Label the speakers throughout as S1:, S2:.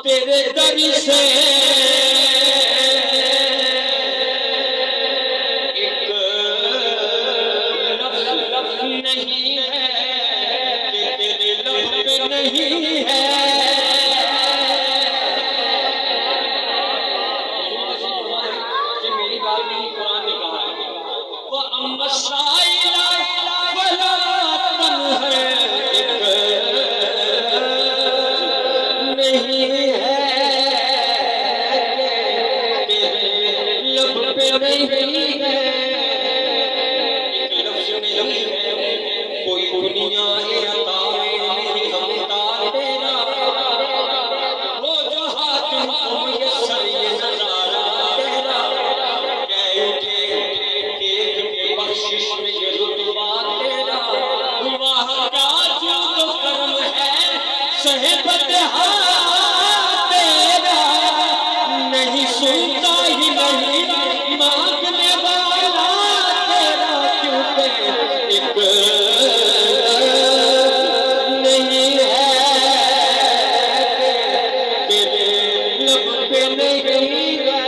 S1: तेरे दर से एक लफ्ज़ नहीं है कि तेरे लब पे नहीं है। ये मेरी बात नहीं, कुरान ने कहा है। वो अम्मसाइला वला तन्हा नहीं है तेरे लब पे नहीं है, एक लफ्ज़ नहीं है। कोई दुनिया अता नहीं हमदार तेरा, वो जो हाकिम मुयस्सर ये नज़ारा तेरा। कह उठे एक बख्शिश में ये रुतबा तेरा, वहाँ का जुद करम है सहबत तेरा। नहीं सुनता ही नहीं मांगने वाला तेरा, क्योंकि एक नहीं है तेरे लब पे नहीं है।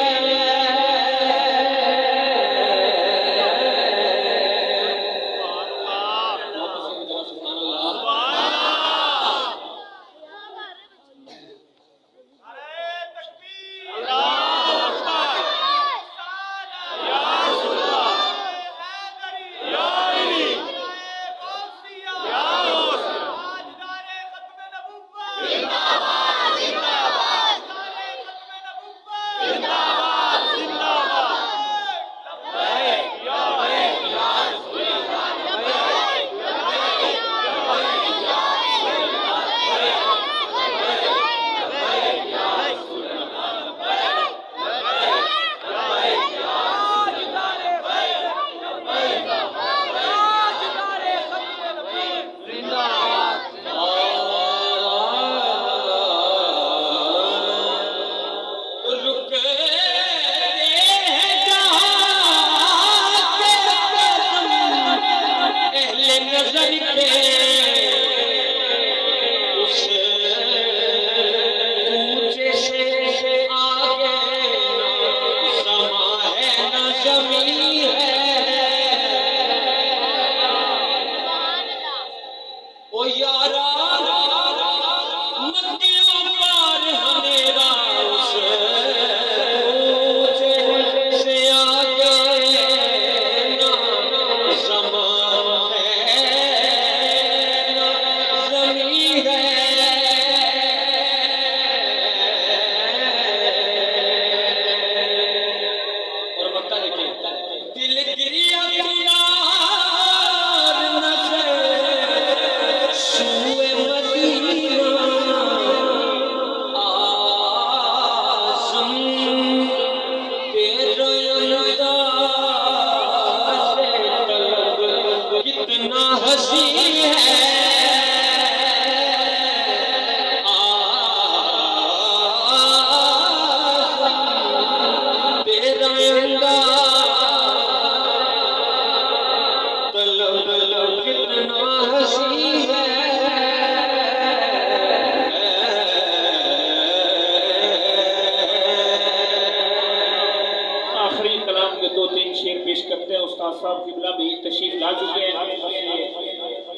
S2: उस्ताद साहब किबला भी तशरीफ ला चुके हैं,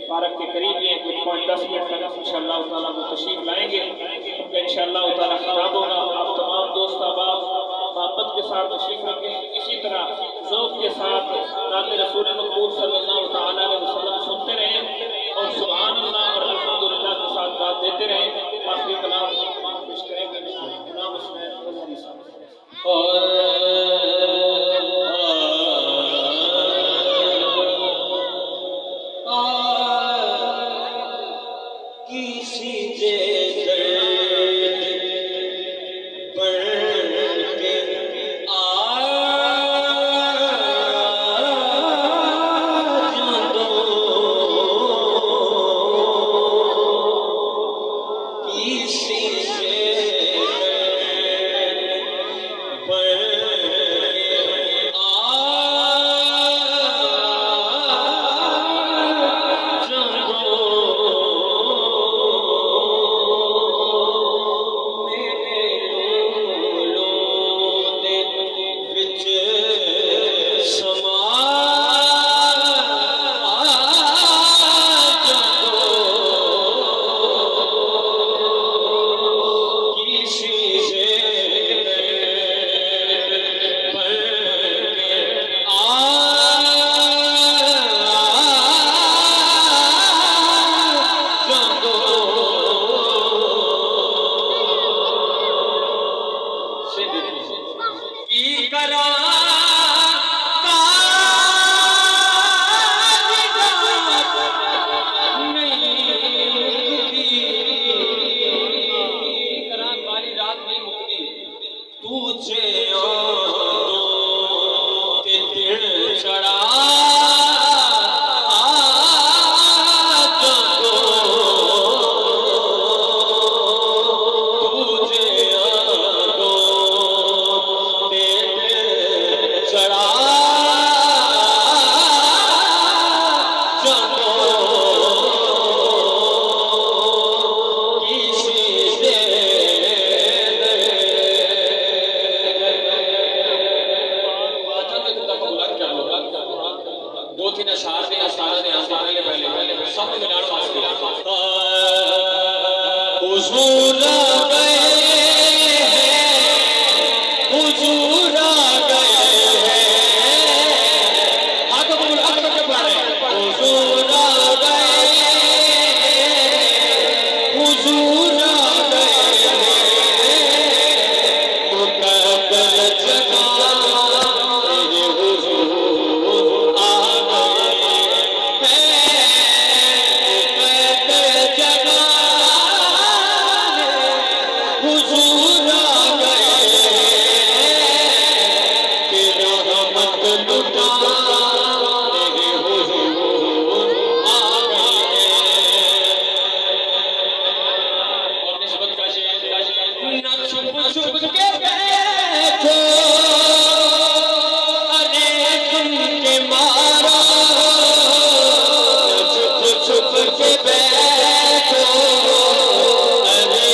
S2: पार्क के करीब ही हैं। कुछ 5-10 मिनट तक इंशाअल्लाह ताला वो तशरीफ लाएंगे, उनका इंशाअल्लाह ताला खिताब होगा। आप तमाम दोस्त अहबाब मोहब्बत के साथ तशरीफ रखें, इसी तरह ज़ौक़ के साथ नात रसूल मक़बूल सल्लल्लाहु तआला अलैहि वसल्लम सुनते रहें और सुभान अल्लाह और अल्हम्दुलिल्लाह के साथ बात देते रहें। आखिरी कलाम पेश करेंगे गुलाम हुसैन गज़नवी साहब।
S1: तरह काली रात नहीं मुक्ति तुझे ते दिल चढ़ा दो तीन अशार ने अशारा ने पहले पहले सब मिलान वास्ते हुजूर आ गए हुजूर आ गए हाथ के बारे हुजूर आ गए हुजूर आ गए मुकद्दर छुप के बैठो अरे सुन के मारो छुप के बैठो अरे सुन के मारो छुप के बैठो अरे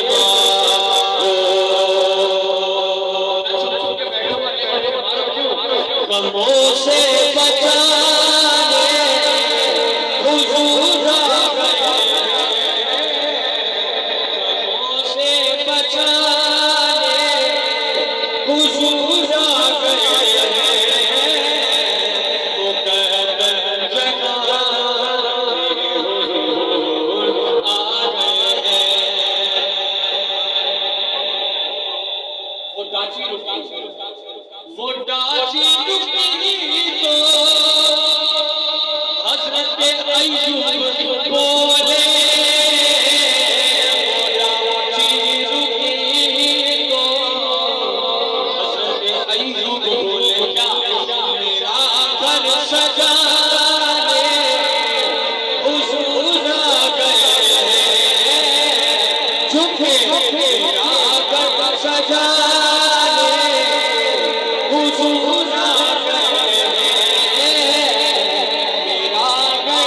S1: मारो क्यों गमों से बचाने हुजूर आ गए हुजूर आ गए मुकद्दर जगाने हुजूर आ गए वो डाची रुकी तो हज़रत अय्यूब बोले झुके